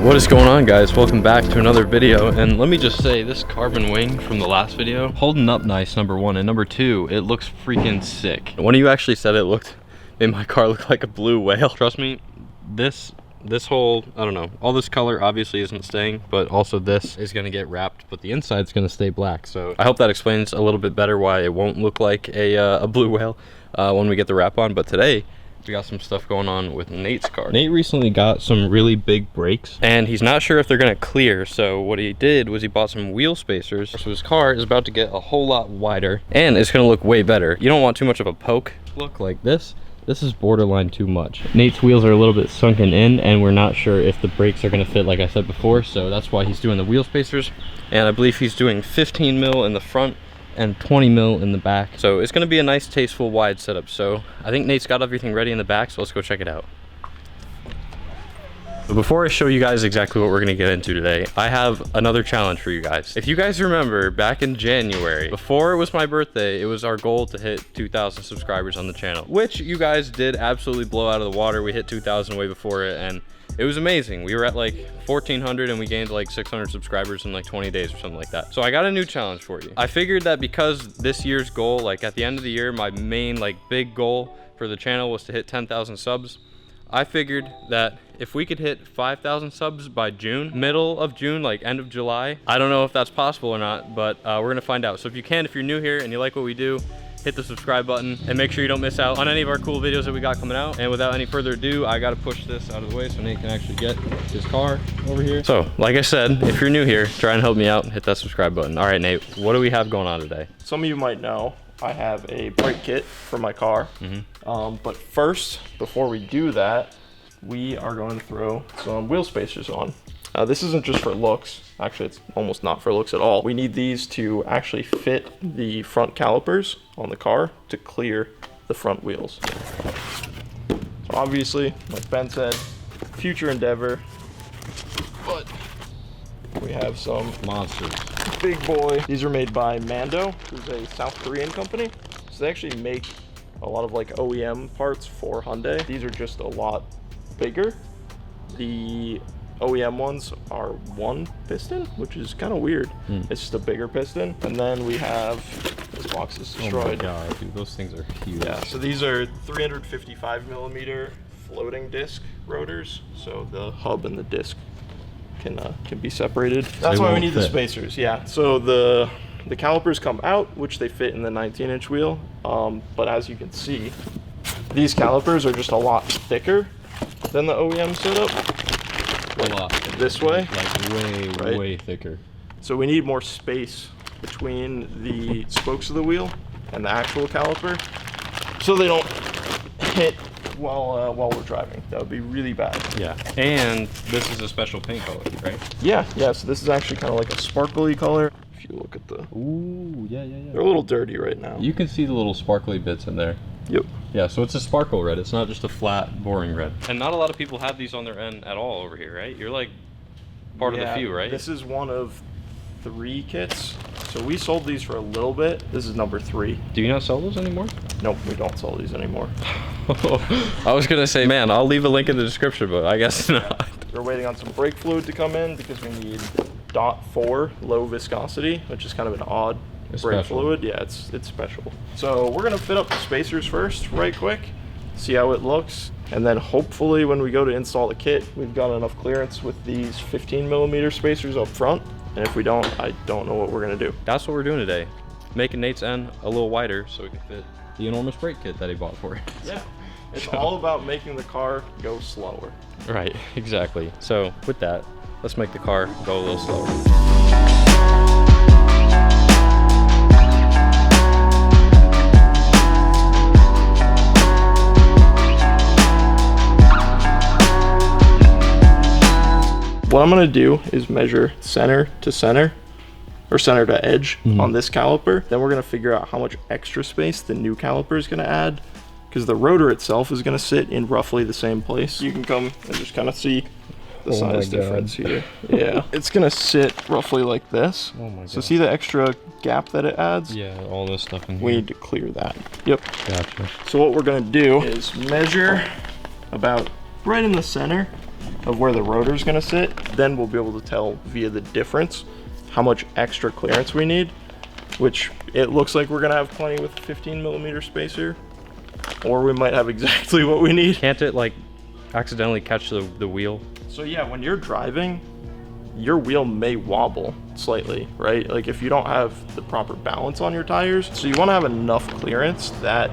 What is going on, guys? Welcome back to another video. And let me just say, this carbon wing from the last video, holding up nice, number one, and number two, it looks freaking sick. One of you actually said it made my car look like a blue whale. Trust me, this whole, I don't know, all this color obviously isn't staying, but also this is gonna get wrapped, but the inside's gonna stay black. So I hope that explains a little bit better why it won't look like a blue whale when we get the wrap on. But today, we got some stuff going on with Nate's car. Nate recently got some really big brakes and he's not sure if they're gonna clear. So what he did was he bought some wheel spacers. So his car is about to get a whole lot wider and it's gonna look way better. You don't want too much of a poke look like this. This is borderline too much. Nate's wheels are a little bit sunken in and we're not sure if the brakes are gonna fit like I said before. So that's why he's doing the wheel spacers. And I believe he's doing 15 mil in the front and 20 mil in the back. So it's gonna be a nice, tasteful, wide setup. So I think Nate's got everything ready in the back, so let's go check it out. But before I show you guys exactly what we're gonna get into today, I have another challenge for you guys. If you guys remember back in January, before it was my birthday, it was our goal to hit 2,000 subscribers on the channel, which you guys did absolutely blow out of the water. We hit 2,000 way before it and it was amazing. We were at like 1,400 and we gained like 600 subscribers in like 20 days or something like that. So I got a new challenge for you. I figured that because this year's goal, like at the end of the year, my main like big goal for the channel was to hit 10,000 subs. I figured that if we could hit 5,000 subs by June, middle of June, like end of July, I don't know if that's possible or not, but we're gonna find out. So if you're new here and you like what we do, hit the subscribe button and make sure you don't miss out on any of our cool videos that we got coming out. And without any further ado, I gotta push this out of the way so Nate can actually get his car over here. So like I said, if you're new here, try and help me out and hit that subscribe button. All right, Nate, what do we have going on today? Some of you might know I have a brake kit for my car. But first, before we do that, we are going to throw some wheel spacers on. This isn't just for looks. Actually, it's almost not for looks at all. We need these to actually fit the front calipers on the car to clear the front wheels. So obviously, like Ben said, future endeavor, but we have some Monsters. big boy. These are made by Mando, who's a South Korean company. So they actually make a lot of like OEM parts for Hyundai. These are just a lot bigger. The OEM ones are one piston, which is kind of weird. It's just a bigger piston. And then we have, this box is destroyed. Oh my god, dude, those things are huge. Yeah, so these are 355 millimeter floating disc rotors. So the hub and the disc can be separated. That's why we need the spacers. Yeah, so the calipers come out, which they fit in the 19-inch wheel. But as you can see, these calipers are just a lot thicker than the OEM setup. A lot. This way. Like way thicker. So we need more space between the spokes of the wheel and the actual caliper so they don't hit while we're driving. That would be really bad. Yeah, and this is a special paint color, right? Yeah, so this is actually kind of like a sparkly color. If you look at the... Ooh, yeah. They're a little dirty right now. You can see the little sparkly bits in there. Yep. Yeah, so it's a sparkle red. It's not just a flat, boring red. And not a lot of people have these on their end at all over here, right? You're like part of the few, right? This is one of 3 kits. So we sold these for a little bit. This is number 3. Do you not sell those anymore? Nope, we don't sell these anymore. I was gonna say, man, I'll leave a link in the description, but I guess not. We're waiting on some brake fluid to come in because we need .4 low viscosity, which is kind of an odd brake fluid. Yeah, it's special. So we're gonna fit up the spacers first, right quick, see how it looks, and then hopefully when we go to install the kit, we've got enough clearance with these 15 millimeter spacers up front. And if we don't, I don't know what we're gonna do. That's what we're doing today. Making Nate's end a little wider so we can fit the enormous brake kit that he bought for it. Yeah, it's all about making the car go slower. Right, exactly. So with that, let's make the car go a little slower. What I'm gonna do is measure center to center, or center to edge on this caliper. Then we're gonna figure out how much extra space the new caliper is gonna add, because the rotor itself is gonna sit in roughly the same place. You can come and just kind of see the size difference here. Yeah, it's gonna sit roughly like this. Oh my god. So see the extra gap that it adds? Yeah, all this stuff in here. We need to clear that. Yep. Gotcha. So what we're gonna do is measure about right in the center of where the rotor is going to sit, then we'll be able to tell via the difference how much extra clearance we need, which it looks like we're going to have plenty with a 15mm spacer, or we might have exactly what we need. Can't it like accidentally catch the wheel? So yeah, when you're driving, your wheel may wobble slightly, right? Like if you don't have the proper balance on your tires. So you want to have enough clearance that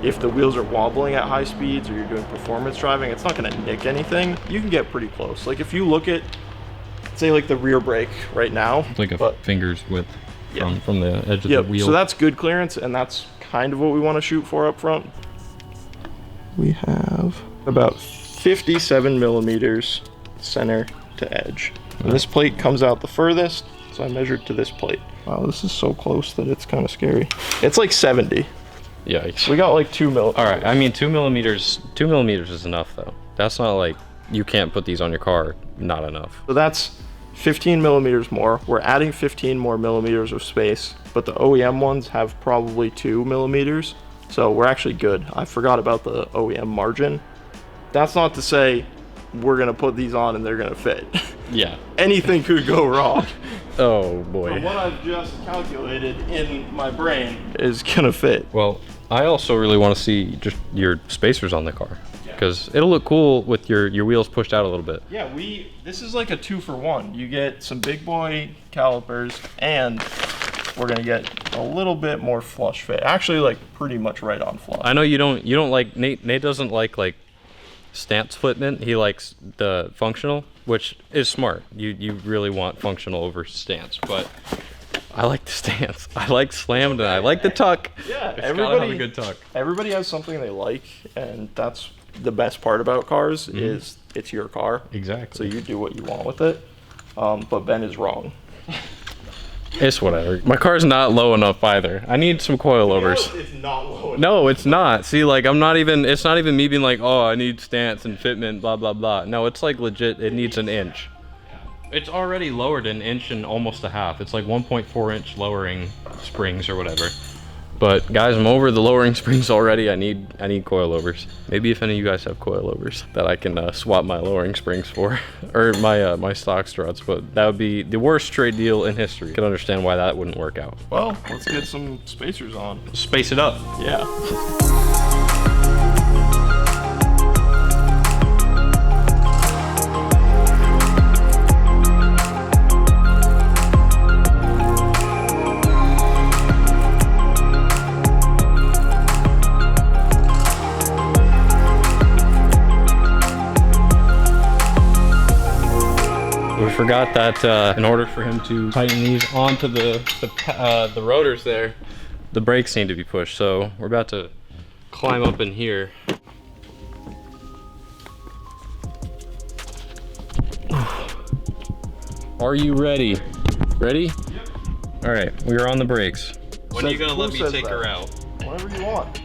if the wheels are wobbling at high speeds or you're doing performance driving, it's not going to nick anything. You can get pretty close. Like if you look at, say like the rear brake right now. It's like a finger's width from the edge of the wheel. So that's good clearance, and that's kind of what we want to shoot for up front. We have about 57mm center to edge. And this plate comes out the furthest, so I measured to this plate. Wow, this is so close that it's kind of scary. It's like 70. Yikes. We got like 2mm. All right, I mean 2mm is enough though. That's not like, you can't put these on your car, not enough. So that's 15mm more. We're adding 15 more millimeters of space, but the OEM ones have probably 2mm. So we're actually good. I forgot about the OEM margin. That's not to say we're gonna put these on and they're gonna fit. Yeah. Anything could go wrong. Oh boy. But what I've just calculated in my brain is gonna fit. Well, I also really want to see just your spacers on the car, because it'll look cool with your wheels pushed out a little bit. Yeah, this is like a 2-for-1. You get some big boy calipers, and we're gonna get a little bit more flush fit. Actually, like pretty much right on flush. I know you don't like Nate doesn't like stance fitment. He likes the functional, which is smart. You really want functional over stance, but I like the stance. I like slammed and I like the tuck. Yeah, it's gotta have a good tuck. Everybody has something they like, and that's the best part about cars is it's your car. Exactly. So you do what you want with it. But Ben is wrong. It's whatever. My car's not low enough either. I need some coilovers. It's not low enough. No, it's not. See, like it's not even me being like, oh, I need stance and fitment, blah, blah, blah. No, it's like legit, it needs an inch. It's already lowered an inch and almost a half. It's like 1.4 inch lowering springs or whatever. But guys, I'm over the lowering springs already. I need coilovers. Maybe if any of you guys have coilovers that I can swap my lowering springs for, or my stock struts, but that would be the worst trade deal in history. I can understand why that wouldn't work out. Well, let's get some spacers on. Space it up. Yeah. We forgot that in order for him to tighten these onto the rotors there, the brakes need to be pushed. So we're about to climb up in here. Are you ready? Ready? Yep. All right, we are on the brakes. When are you gonna let me take her out? Whatever you want.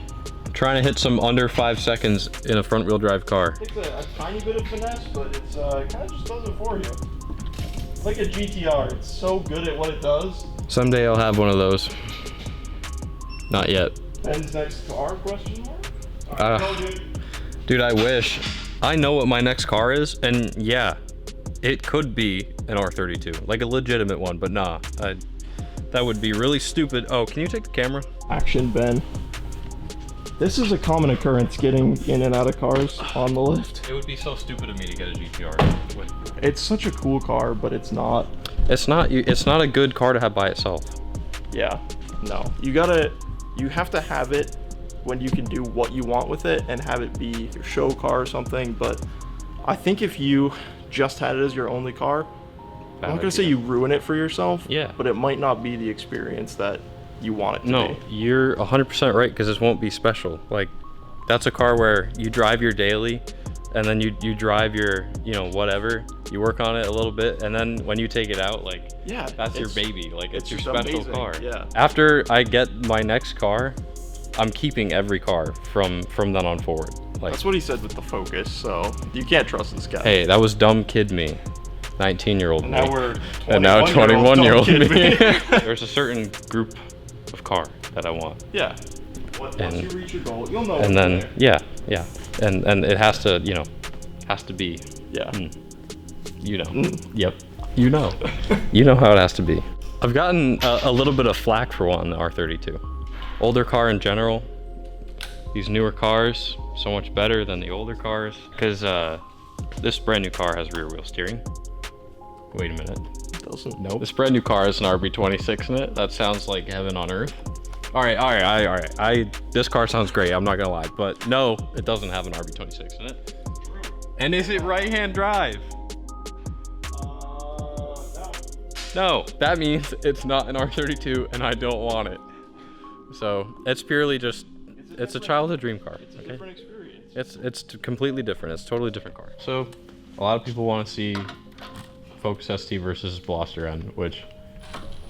Trying to hit some under 5 seconds in a front wheel drive car. It takes a tiny bit of finesse, but it's kind of just does it for you. It's like a GTR. It's so good at what it does. Someday I'll have one of those. Not yet. Ben's next car, question mark? Dude, I wish. I know what my next car is, and yeah, it could be an R32, like a legitimate one, but nah. That would be really stupid. Oh, can you take the camera? Action, Ben. This is a common occurrence, getting in and out of cars on the lift. It would be so stupid of me to get a GTR. It's such a cool car, but it's not. It's not a good car to have by itself. Yeah, no. You have to have it when you can do what you want with it and have it be your show car or something. But I think if you just had it as your only car, I'm not gonna say you ruin it for yourself. Yeah. But it might not be the experience that you want it to be. No, you're 100% right, because this won't be special. Like, that's a car where you drive your daily, and then you drive your, whatever, you work on it a little bit, and then when you take it out, like, yeah, that's your baby. Like, it's your just special amazing. car. Yeah. After I get my next car, I'm keeping every car from then on forward. Like, that's what he said with the Focus, so you can't trust this guy. hey, that was dumb kid me. 19-year-old me. Now we're 21 and now 21-year-old me. me. There's a certain group of car that I want. Yeah. Once you reach your goal, you'll know. And then, yeah, and it has to, has to be Yeah. You know. Yep. You know. You know how it has to be. I've gotten a little bit of flack for wanting the R32. Older car in general. These newer cars, so much better than the older cars. Because this brand new car has rear wheel steering. Wait a minute. Doesn't. Nope. This brand new car has an RB26 in it. That sounds like heaven on earth. All right. This car sounds great. I'm not gonna lie, but no, it doesn't have an RB26 in it. And is it right-hand drive? No, that means it's not an R32 and I don't want it. So it's purely just, it's a childhood dream car. It's a different experience. It's completely different. It's a totally different car. So a lot of people want to see Focus ST versus Veloster N, which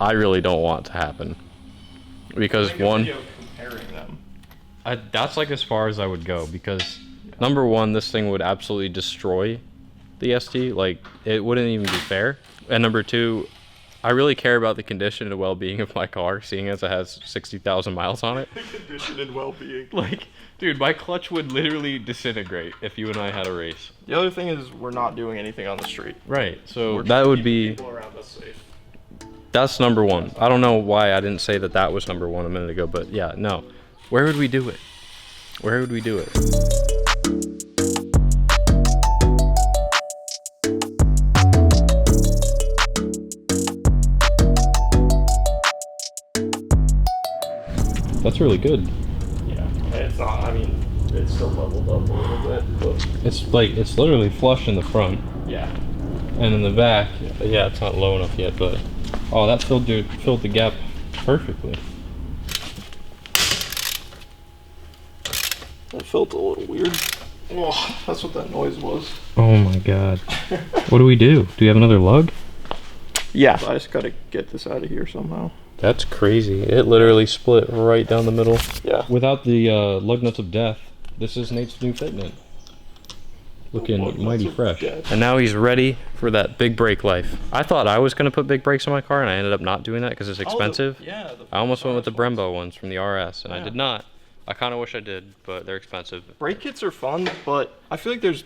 I really don't want to happen. Because one, comparing them. that's like as far as I would go, because number one, this thing would absolutely destroy the ST. Like, it wouldn't even be fair. And number two, I really care about the condition and well-being of my car, seeing as it has 60,000 miles on it. Condition and well-being. Like, dude, my clutch would literally disintegrate if you and I had a race. The other thing is we're not doing anything on the street. Right, so that would be... People around us safe. That's number one. I don't know why I didn't say that was number one a minute ago, but yeah, no. Where would we do it? Where would we do it? That's really good. Yeah, it's not, I mean, it's still leveled up a little bit, but... It's like, it's literally flush in the front. Yeah. And in the back, yeah, it's not low enough yet, but... Oh, that filled the gap perfectly. That felt a little weird. Oh, that's what that noise was. Oh my god. What do we do? Do we have another lug? Yeah. I just gotta get this out of here somehow. That's crazy. It literally split right down the middle. Yeah. Without the lug nuts of death, this is Nate's new Fitment. Looking mighty fresh. And now he's ready for that big brake life. I thought I was going to put big brakes on my car, and I ended up not doing that because it's expensive. I almost went with the Brembo ones from the RS, and I did not. I kind of wish I did, but they're expensive. Brake kits are fun, but I feel like there's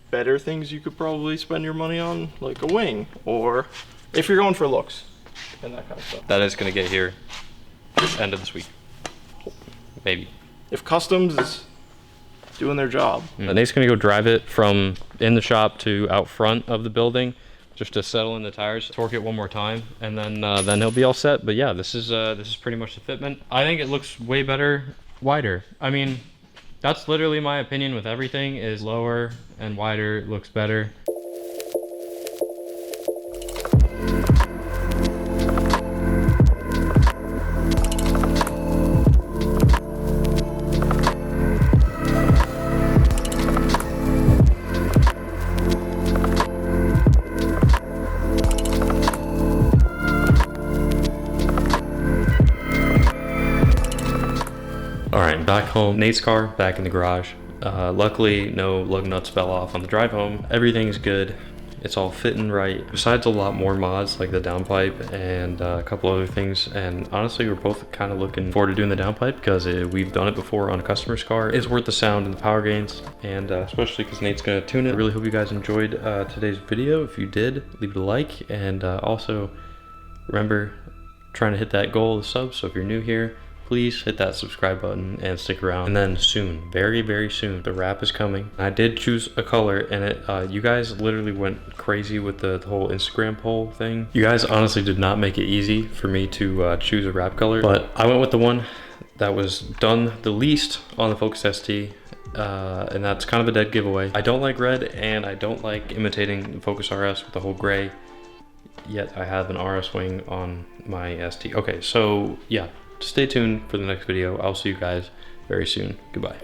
better things you could probably spend your money on, like a wing, or if you're going for looks and that kind of stuff. That is going to get here end of this week. Maybe. If Customs is doing their job. Nate's going to go drive it from in the shop to out front of the building just to settle in the tires, torque it one more time, and then he'll be all set. But yeah, this is pretty much the Fitment. I think it looks way better wider. I mean, that's literally my opinion with everything, is lower and wider looks better. Alright, back home. Nate's car, back in the garage. Luckily, no lug nuts fell off on the drive home. Everything's good. It's all fitting right. Besides a lot more mods, like the downpipe and a couple other things. And honestly, we're both kind of looking forward to doing the downpipe because we've done it before on a customer's car. It's worth the sound and the power gains, and especially because Nate's going to tune it. I really hope you guys enjoyed today's video. If you did, leave it a like. And also, remember, trying to hit that goal of subs. So if you're new here, please hit that subscribe button and stick around. And then soon, very, very soon, the wrap is coming. I did choose a color, and it you guys literally went crazy with the whole Instagram poll thing. You guys honestly did not make it easy for me to choose a wrap color, but I went with the one that was done the least on the Focus ST, and that's kind of a dead giveaway. I don't like red, and I don't like imitating the Focus RS with the whole gray, yet I have an RS wing on my ST. Okay, so yeah. Stay tuned for the next video. I'll see you guys very soon. Goodbye.